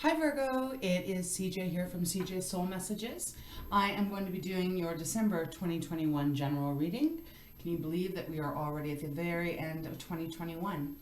Hi Virgo, it is CJ here from CJ Soul Messages. I am going to be doing your December 2021 general reading. Can you believe that we are already at the very end of 2021?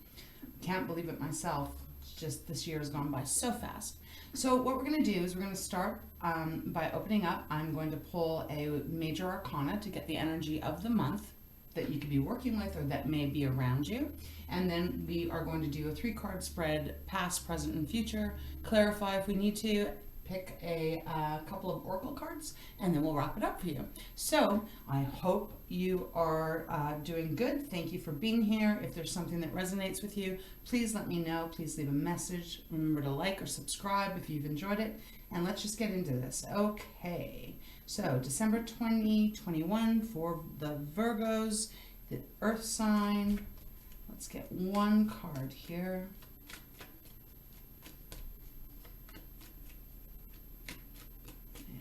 Can't believe it myself. It's just this year has gone by so fast. So what we're going to do is we're going to start by opening up. I'm going to pull a major arcana to get the energy of the month that you could be working with or that may be around you. And then we are going to do a 3-card spread, past, present, and future, clarify if we need to, pick a couple of oracle cards, and then we'll wrap it up for you. So I hope you are doing good. Thank you for being here. If there's something that resonates with you, please let me know. Please leave a message. Remember to like or subscribe if you've enjoyed it. And let's just get into this. Okay, so December 2021 for the Virgos, the Earth sign. Let's get one card here.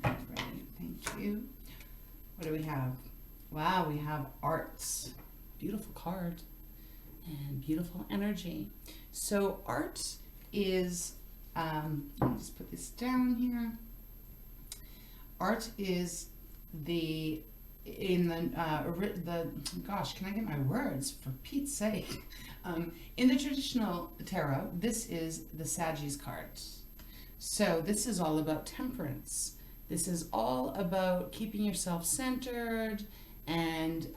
And ready, thank you. What do we have? Wow, we have arts. Beautiful card and beautiful energy. So art is, let me just put this down here. Art is the gosh, can I get my words for Pete's sake? In the traditional tarot, this is the Saiz cards. So this is all about temperance. This is all about keeping yourself centered and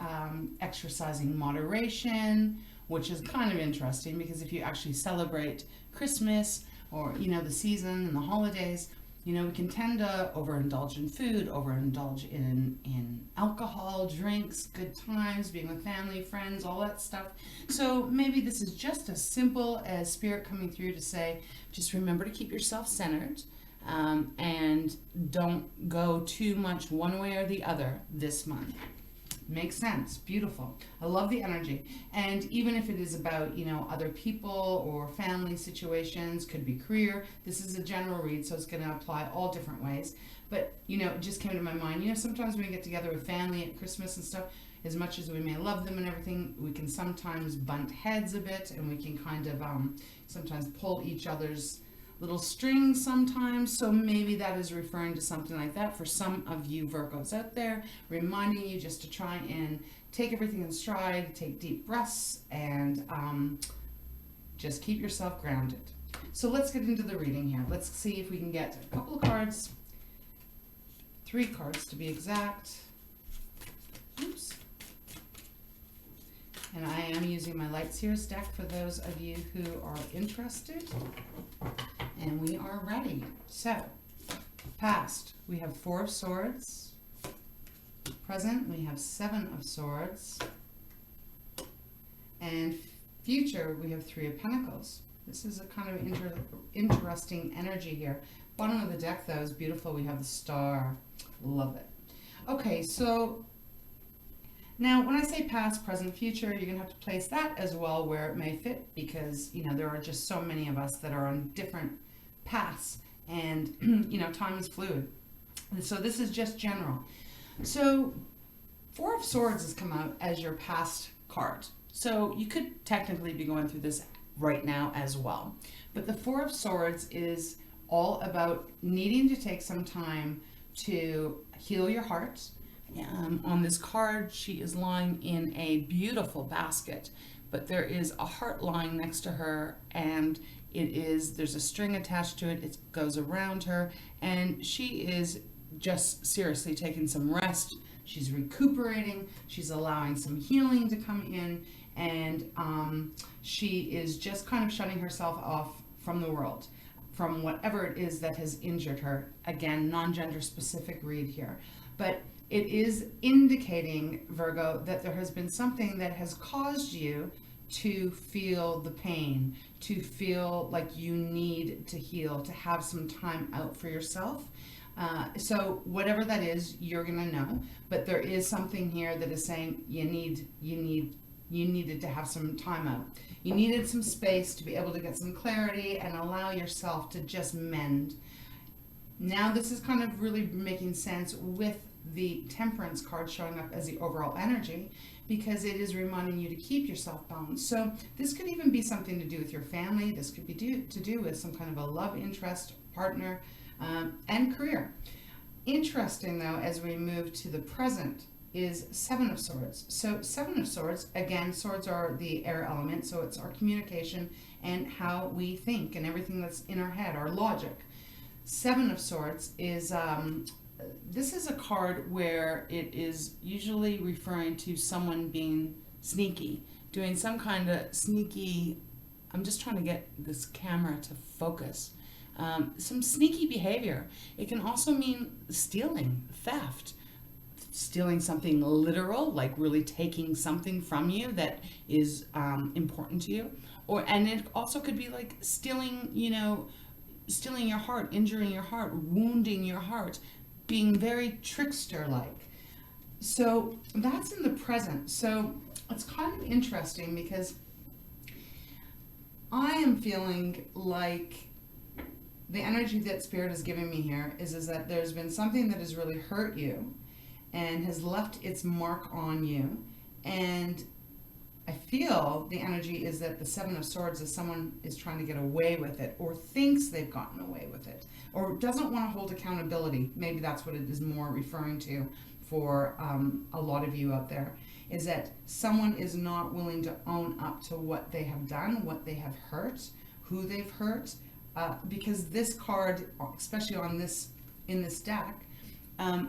exercising moderation, which is kind of interesting because if you actually celebrate Christmas or, you know, the season and the holidays, you know, we can tend to overindulge in food, overindulge in alcohol, drinks, good times, being with family, friends, all that stuff. So maybe this is just as simple as Spirit coming through to say, just remember to keep yourself centered and don't go too much one way or the other this month. Makes sense. Beautiful. I love the energy. And even if it is about, you know, other people or family situations, could be career, this is a general read, so it's going to apply all different ways. But, you know, it just came to my mind, you know, sometimes when we get together with family at Christmas and stuff, as much as we may love them and everything, we can sometimes bunt heads a bit, and we can kind of sometimes pull each other's little strings sometimes. So maybe that is referring to something like that for some of you Virgos out there, reminding you just to try and take everything in stride, take deep breaths, and just keep yourself grounded. So let's get into the reading here. Let's see if we can get a couple of cards, 3 cards to be exact. Oops. And I am using my Light Seers deck for those of you who are interested. And we are ready. So, past, we have 4 of Swords. Present, we have 7 of Swords. And future, we have 3 of Pentacles. This is a kind of interesting energy here. Bottom of the deck, though, is beautiful. We have the Star. Love it. Okay, so now, when I say past, present, future, you're going to have to place that as well where it may fit because, you know, there are just so many of us that are on different paths and, you know, time is fluid. And so this is just general. So 4 of Swords has come out as your past card. So you could technically be going through this right now as well. But the 4 of Swords is all about needing to take some time to heal your heart. On this card, she is lying in a beautiful basket, but there is a heart lying next to her, and there's a string attached to it. It goes around her, and she is just seriously taking some rest. She's recuperating. She's allowing some healing to come in, and she is just kind of shutting herself off from the world, from whatever it is that has injured her. Again, non-gender specific read here, but it is indicating, Virgo, that there has been something that has caused you to feel the pain, to feel like you need to heal, to have some time out for yourself. So whatever that is, you're gonna know. But there is something here that is saying you needed to have some time out. You needed some space to be able to get some clarity and allow yourself to just mend. Now this is kind of really making sense with the Temperance card showing up as the overall energy, because it is reminding you to keep yourself balanced. So this could even be something to do with your family. This could be to do with some kind of a love interest partner, and career. Interesting though, as we move to the present, is Seven of Swords. So Seven of Swords, again, swords are the air element, so it's our communication and how we think and everything that's in our head, our logic. Seven of Swords is, this is a card where it is usually referring to someone being sneaky, doing some kind of sneaky, I'm just trying to get this camera to focus, some sneaky behavior. It can also mean stealing, theft, stealing something literal, like really taking something from you that is important to you. And it also could be like stealing, stealing your heart, injuring your heart, wounding your heart, being very trickster-like. So that's in the present. So it's kind of interesting because I am feeling like the energy that Spirit is giving me here is that there's been something that has really hurt you and has left its mark on you. And I feel the energy is that the Seven of Swords is someone is trying to get away with it, or thinks they've gotten away with it, or doesn't want to hold accountability. Maybe that's what it is more referring to for a lot of you out there, is that someone is not willing to own up to what they have done, what they have hurt, who they've hurt, because this card, especially on this, in this deck,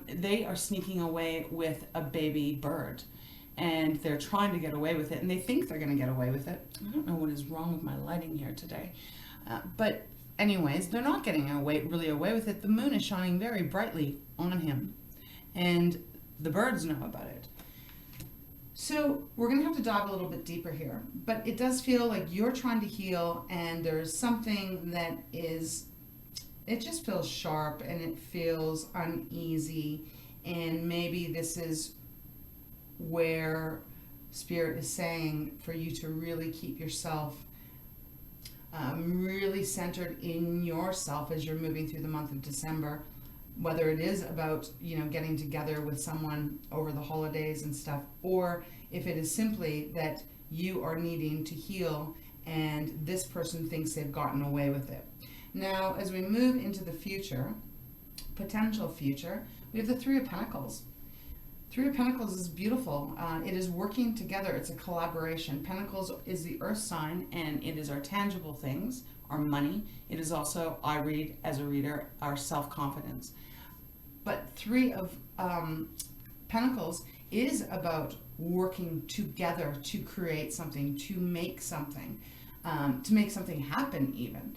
they are sneaking away with a baby bird, and they're trying to get away with it, and they think they're going to get away with it. I don't know what is wrong with my lighting here today, but anyways, they're not getting really away with it. The moon is shining very brightly on him, and the birds know about it. So we're going to have to dive a little bit deeper here, but it does feel like you're trying to heal, and there's something that is, it just feels sharp and it feels uneasy, and maybe this is where Spirit is saying for you to really keep yourself really centered in yourself as you're moving through the month of December, whether it is about, getting together with someone over the holidays and stuff, or if it is simply that you are needing to heal and this person thinks they've gotten away with it. Now, as we move into the future, potential future, we have the Three of Pentacles. Three of Pentacles is beautiful. It is working together. It's a collaboration. Pentacles is the earth sign, and it is our tangible things, our money. It is also, I read as a reader, our self-confidence. But Three of Pentacles is about working together to create something, to make something happen even.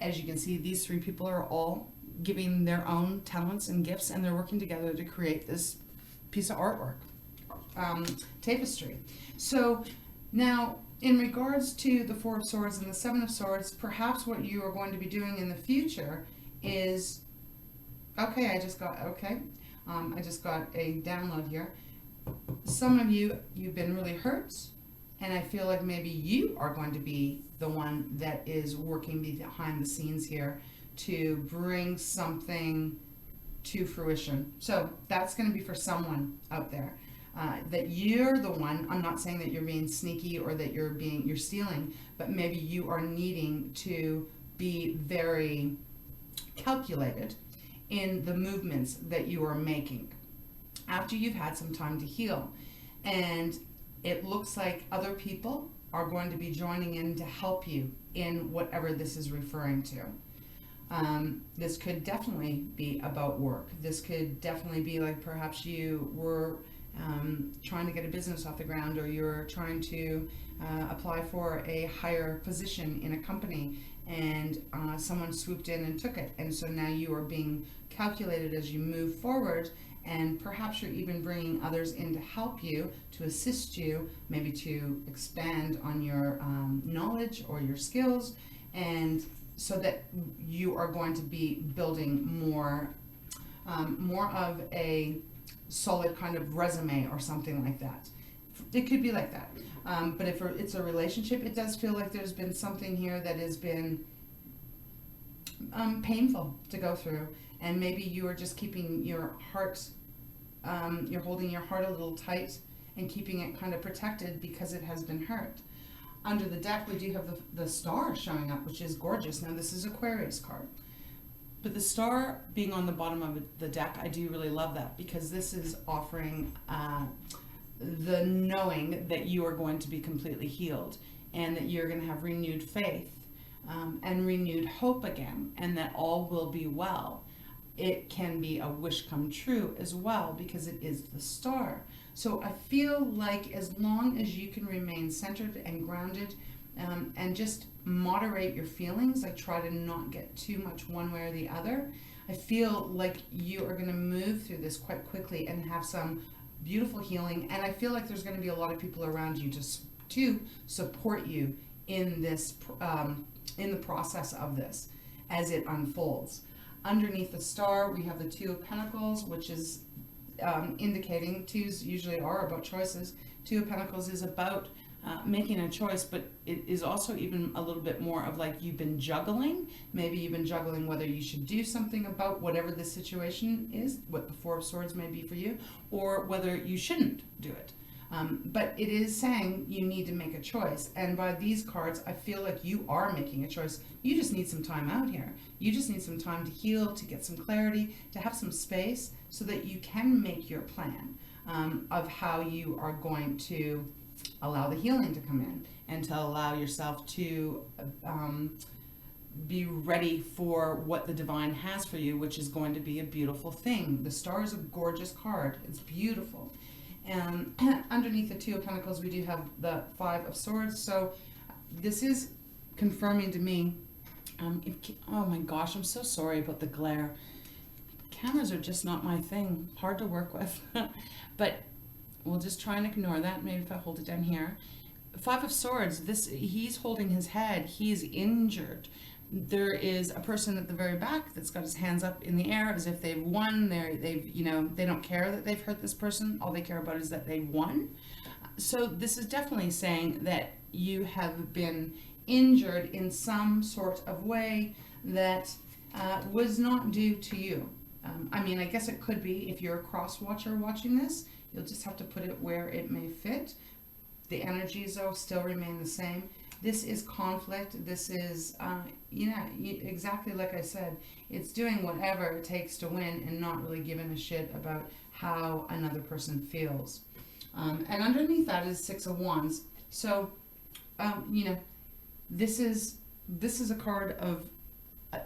As you can see, these three people are all giving their own talents and gifts, and they're working together to create this piece of artwork, tapestry. So now, in regards to the Four of Swords and the Seven of Swords, perhaps what you are going to be doing in the future is, I just got a download here. Some of you, you've been really hurt, and I feel like maybe you are going to be the one that is working behind the scenes here to bring something to fruition. So that's going to be for someone out there, that you're the one. I'm not saying that you're being sneaky or that you're stealing, but maybe you are needing to be very calculated in the movements that you are making after you've had some time to heal. And it looks like other people are going to be joining in to help you in whatever this is referring to. This could definitely be about work. This could definitely be like perhaps you were trying to get a business off the ground, or you're trying to apply for a higher position in a company, and someone swooped in and took it. And so now you are being calculated as you move forward, and perhaps you're even bringing others in to help you, to assist you, maybe to expand on your knowledge or your skills, and so that you are going to be building more of a solid kind of resume or something like that. It could be like that. But if it's a relationship, it does feel like there's been something here that has been painful to go through. And maybe you are just keeping your heart, you're holding your heart a little tight and keeping it kind of protected because it has been hurt. Under the deck, we do have the star showing up, which is gorgeous. Now, this is Aquarius card. But the star being on the bottom of the deck, I do really love that, because this is offering the knowing that you are going to be completely healed, and that you're going to have renewed faith and renewed hope again, and that all will be well. It can be a wish come true as well, because it is the star. So I feel like as long as you can remain centered and grounded, and just moderate your feelings, like try to not get too much one way or the other, I feel like you are going to move through this quite quickly and have some beautiful healing. And I feel like there's going to be a lot of people around you to support you in this, in the process of this as it unfolds. Underneath the star, we have the Two of Pentacles, which is indicating, twos usually are about choices. Two of Pentacles is about making a choice, but it is also even a little bit more of like you've been juggling. Maybe you've been juggling whether you should do something about whatever the situation is, what the Four of Swords may be for you, or whether you shouldn't do it. But it is saying you need to make a choice. And by these cards, I feel like you are making a choice. You just need some time out here. You just need some time to heal, to get some clarity, to have some space so that you can make your plan of how you are going to allow the healing to come in, and to allow yourself to be ready for what the divine has for you, which is going to be a beautiful thing. The star is a gorgeous card. It's beautiful. And underneath the Two of Pentacles, we do have the Five of Swords. So this is confirming to me, oh my gosh, I'm so sorry about the glare. Cameras are just not my thing. Hard to work with. But we'll just try and ignore that. Maybe if I hold it down here. Five of Swords, he's holding his head. He's injured. There is a person at the very back that's got his hands up in the air as if they've won. They don't care that they've hurt this person. All they care about is that they've won. So this is definitely saying that you have been injured in some sort of way that was not due to you. I mean, I guess it could be if you're a cross-watcher watching this. You'll just have to put it where it may fit. The energies, though, still remain the same. This is conflict. This is, exactly like I said, it's doing whatever it takes to win and not really giving a shit about how another person feels. And underneath that is Six of Wands. So, this is a card of,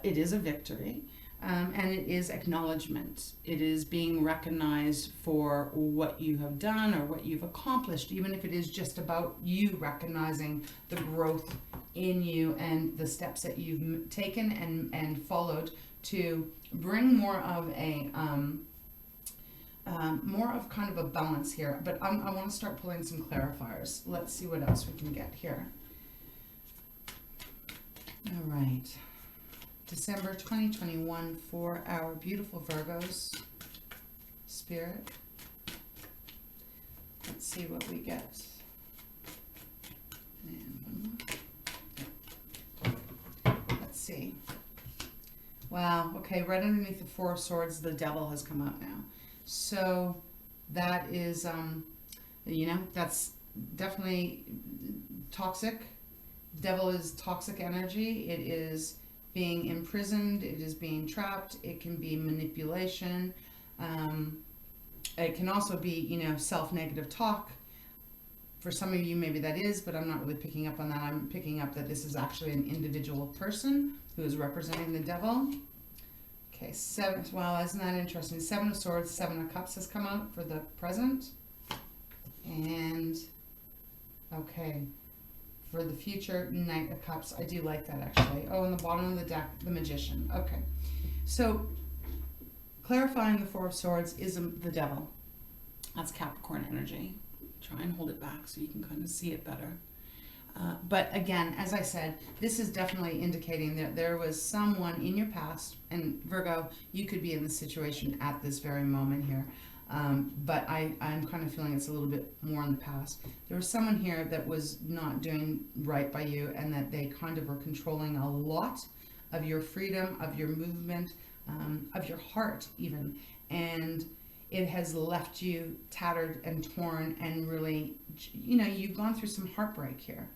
it is a victory. And it is acknowledgement. It is being recognized for what you have done or what you've accomplished, even if it is just about you recognizing the growth in you and the steps that you've taken and followed to bring more of a kind of a balance here. But I want to start pulling some clarifiers. Let's see what else we can get here. All right. December 2021 for our beautiful Virgos. Spirit. Let's see what we get. And one more. Let's see. Wow. Okay, right underneath the Four of Swords, the Devil has come out now. So that is, that's definitely toxic. Devil is toxic energy. It is being imprisoned, it is being trapped, it can be manipulation, it can also be, self-negative talk. For some of you, maybe that is, but I'm not really picking up on that. I'm picking up that this is actually an individual person who is representing the devil. Okay, wow, isn't that interesting? Seven of Swords, Seven of Cups has come out for the present. And, okay. For the future, Knight of Cups. I do like that, actually. Oh, on the bottom of the deck, the Magician. Okay. So, clarifying the Four of Swords is the Devil. That's Capricorn energy. Try and hold it back so you can kind of see it better. But again, as I said, this is definitely indicating that there was someone in your past, and Virgo, you could be in this situation at this very moment here. But I'm kind of feeling it's a little bit more in the past. There was someone here that was not doing right by you, and that they kind of were controlling a lot of your freedom, of your movement, of your heart even. And it has left you tattered and torn and really, you've gone through some heartbreak here.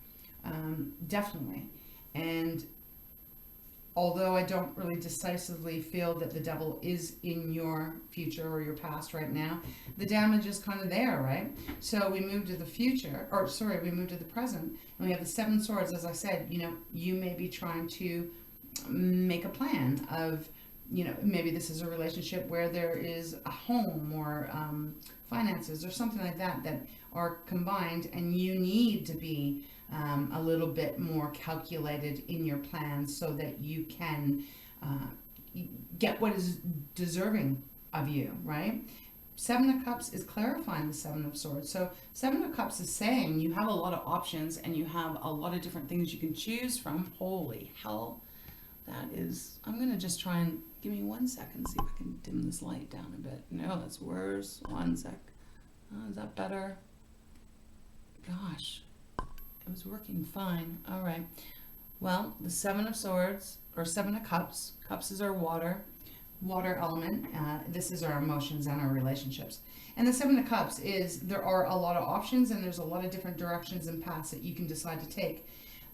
Definitely. And although I don't really decisively feel that the devil is in your future or your past right now, the damage is kind of there, right? So we move to the future, or sorry, we move to the present, and we have the Seven Swords. As I said, you know, you may be trying to make a plan of, you know, maybe this is a relationship where there is a home or finances or something like that that are combined, and you need to be a little bit more calculated in your plans so that you can get what is deserving of you, right? Seven of Cups is clarifying the Seven of Swords. So Seven of Cups is saying you have a lot of options and you have a lot of different things you can choose from. Holy hell, that is... I'm going to just try and... Give me 1 second, see if I can dim this light down a bit. No, that's worse. 1 sec. Oh, is that better? Gosh. It was working fine. All right. Well, the Seven of Swords, or Seven of Cups. Cups is our water element. This is our emotions and our relationships. And the Seven of Cups is, there are a lot of options and there's a lot of different directions and paths that you can decide to take.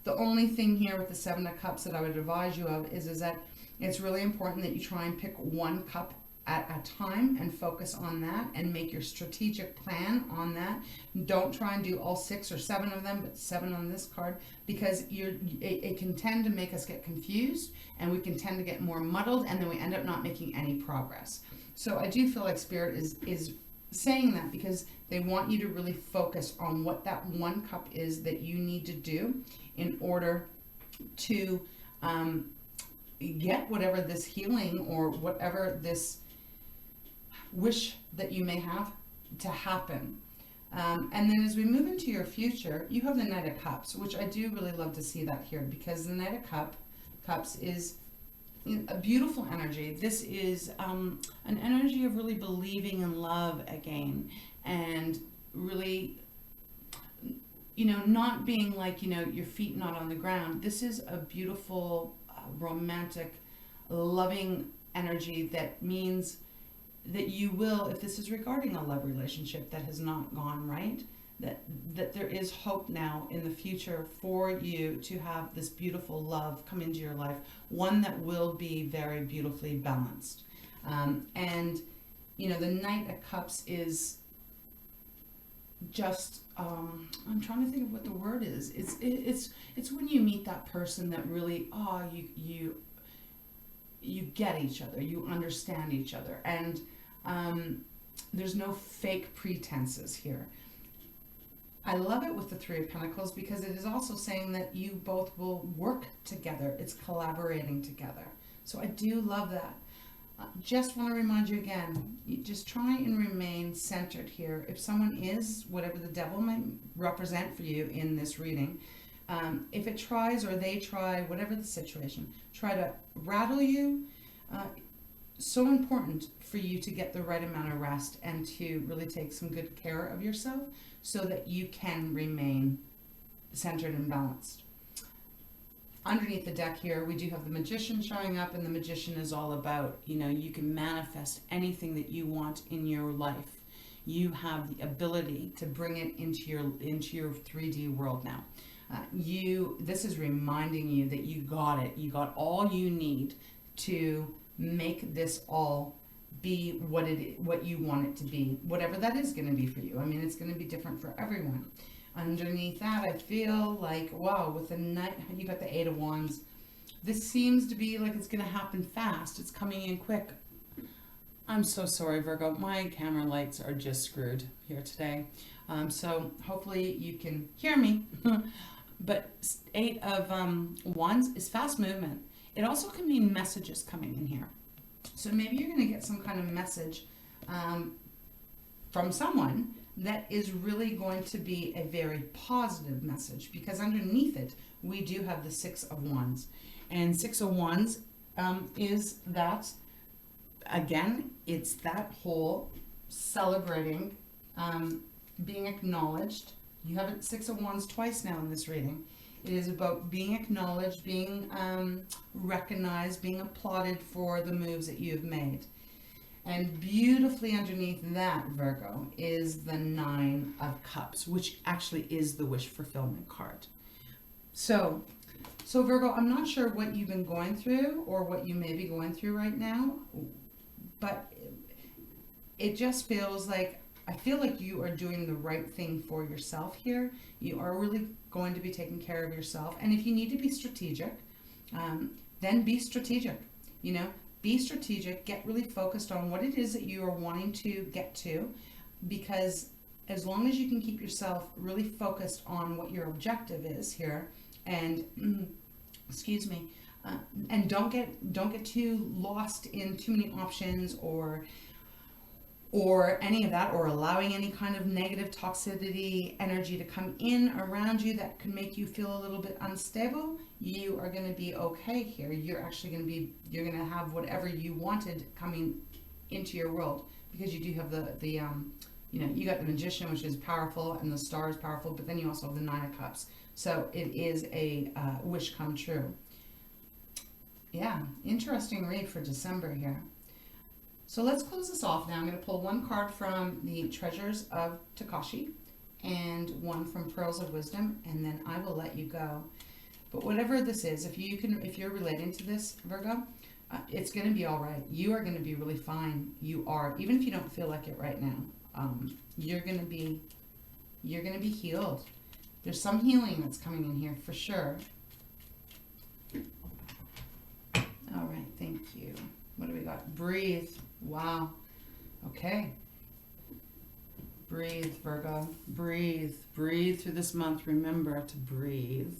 The only thing here with the Seven of Cups that I would advise you of is that it's really important that you try and pick one cup at a time and focus on that and make your strategic plan on that. Don't try and do all 6 or 7 of them, but 7 on this card, because it can tend to make us get confused and we can tend to get more muddled, and then we end up not making any progress. So I do feel like Spirit is saying that because they want you to really focus on what that one cup is that you need to do in order to get whatever this healing or whatever this wish that you may have to happen. And then as we move into your future, you have the Knight of Cups, which I do really love to see that here, because the Knight of Cups is a beautiful energy. This is an energy of really believing in love again, and really, you know, not being like, you know, your feet not on the ground. This is a beautiful, romantic, loving energy that means that you will, if this is regarding a love relationship that has not gone right, that there is hope now in the future for you to have this beautiful love come into your life, one that will be very beautifully balanced. And, you know, the Knight of Cups is just, I'm trying to think of what the word is. It's when you meet that person that really, you get each other, you understand each other, and there's no fake pretenses here. I love it with the Three of Pentacles because it is also saying that you both will work together. It's collaborating together. So I do love that. Just want to remind you again, you just try and remain centered here. If someone is, whatever the devil might represent for you in this reading, if it tries or they try, whatever the situation, try to rattle you, so important for you to get the right amount of rest and to really take some good care of yourself so that you can remain centered and balanced. Underneath the deck here, we do have the Magician showing up, and the Magician is all about, you know, you can manifest anything that you want in your life. You have the ability to bring it into your 3D world now. This is reminding you that you got it. You got all you need to make this all be what you want it to be, whatever that is going to be for you. I mean, it's going to be different for everyone. Underneath that, I feel like, wow, with the Knight, you got the Eight of Wands. This seems to be like it's going to happen fast. It's coming in quick. I'm so sorry, Virgo. My camera lights are just screwed here today. So hopefully you can hear me. But Eight of Wands is fast movement. It also can mean messages coming in here. So maybe you're going to get some kind of message from someone that is really going to be a very positive message, because underneath it, we do have the Six of Wands. And Six of Wands is that, again, it's that whole celebrating, being acknowledged. You have Six of Wands twice now in this reading. It is about being acknowledged, being recognized, being applauded for the moves that you have made. And beautifully underneath that, Virgo, is the Nine of Cups, which actually is the wish fulfillment card. So So Virgo, I'm not sure what you've been going through or what you may be going through right now, but it just feels like, I feel like you are doing the right thing for yourself here. You are really going to be taking care of yourself. And if you need to be strategic, then be strategic. You know, be strategic, get really focused on what it is that you are wanting to get to, because as long as you can keep yourself really focused on what your objective is here, and excuse me, and don't get too lost in too many options or any of that, or allowing any kind of negative toxicity energy to come in around you that can make you feel a little bit unstable. You are going to be okay here. You're actually going to be, you're going to have whatever you wanted coming into your world, because you do have the you know, you got the Magician, which is powerful, and the Star is powerful, but then you also have the Nine of Cups. So it is a wish come true. Yeah, interesting read for December here. So let's close this off now. I'm going to pull one card from the Treasures of Tikashi and one from Pearls of Wisdom, and then I will let you go. But whatever this is, if you're relating to this, Virgo, it's going to be all right. You are going to be really fine. You are, even if you don't feel like it right now. You're going to be healed. There's some healing that's coming in here for sure. All right, thank you. What do we got? Breathe. Wow. Okay. Breathe, Virgo. Breathe. Breathe through this month. Remember to breathe.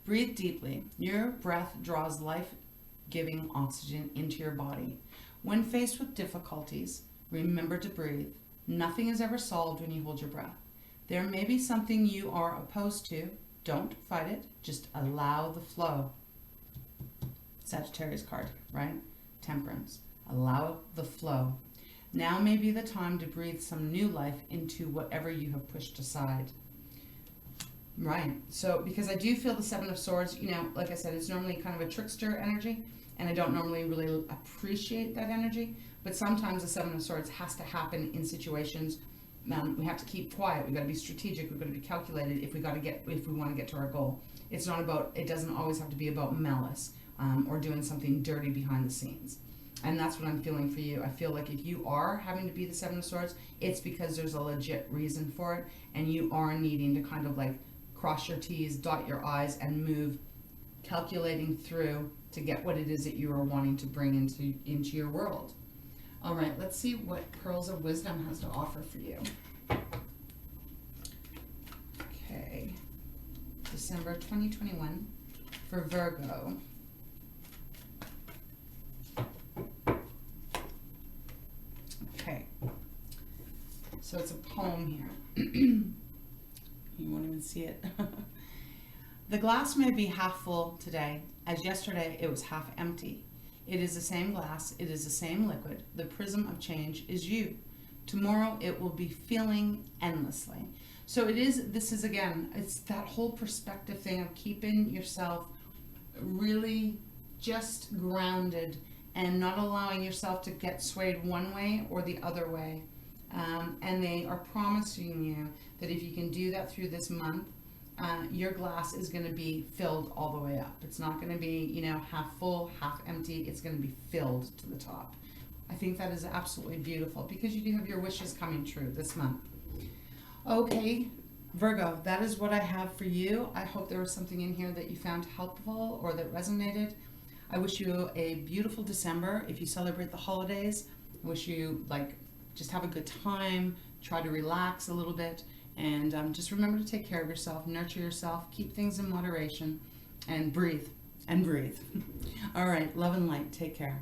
Breathe deeply. Your breath draws life-giving oxygen into your body. When faced with difficulties, remember to breathe. Nothing is ever solved when you hold your breath. There may be something you are opposed to. Don't fight it. Just allow the flow. Sagittarius card, right? Temperance. Allow the flow. Now may be the time to breathe some new life into whatever you have pushed aside. Right. So, because I do feel the Seven of Swords, you know, like I said, it's normally kind of a trickster energy, and I don't normally really appreciate that energy, but sometimes the Seven of Swords has to happen in situations. We have to keep quiet. We've got to be strategic. We've got to be calculated if we want to get to our goal. It's not about, it doesn't always have to be about malice or doing something dirty behind the scenes. And that's what I'm feeling for you. I feel like if you are having to be the Seven of Swords, it's because there's a legit reason for it, and you are needing to kind of like cross your T's, dot your I's, and move, calculating through to get what it is that you are wanting to bring into your world. All right, let's see what Pearls of Wisdom has to offer for you. Okay, December 2021 for Virgo. Okay, so it's a poem here. You won't even see it. The glass may be half full today, as yesterday it was half empty. It is the same glass, it is the same liquid. The prism of change is you. Tomorrow it will be filling endlessly. So this is again, it's that whole perspective thing of keeping yourself really just grounded and not allowing yourself to get swayed one way or the other way. And they are promising you that if you can do that through this month, your glass is going to be filled all the way up. It's not going to be, you know, half full, half empty. It's going to be filled to the top. I think that is absolutely beautiful because you do have your wishes coming true this month. Okay, Virgo, that is what I have for you. I hope there was something in here that you found helpful or that resonated. I wish you a beautiful December. If you celebrate the holidays, I wish you just have a good time, try to relax a little bit, and just remember to take care of yourself, nurture yourself, keep things in moderation, and breathe, and breathe. All right, love and light. Take care.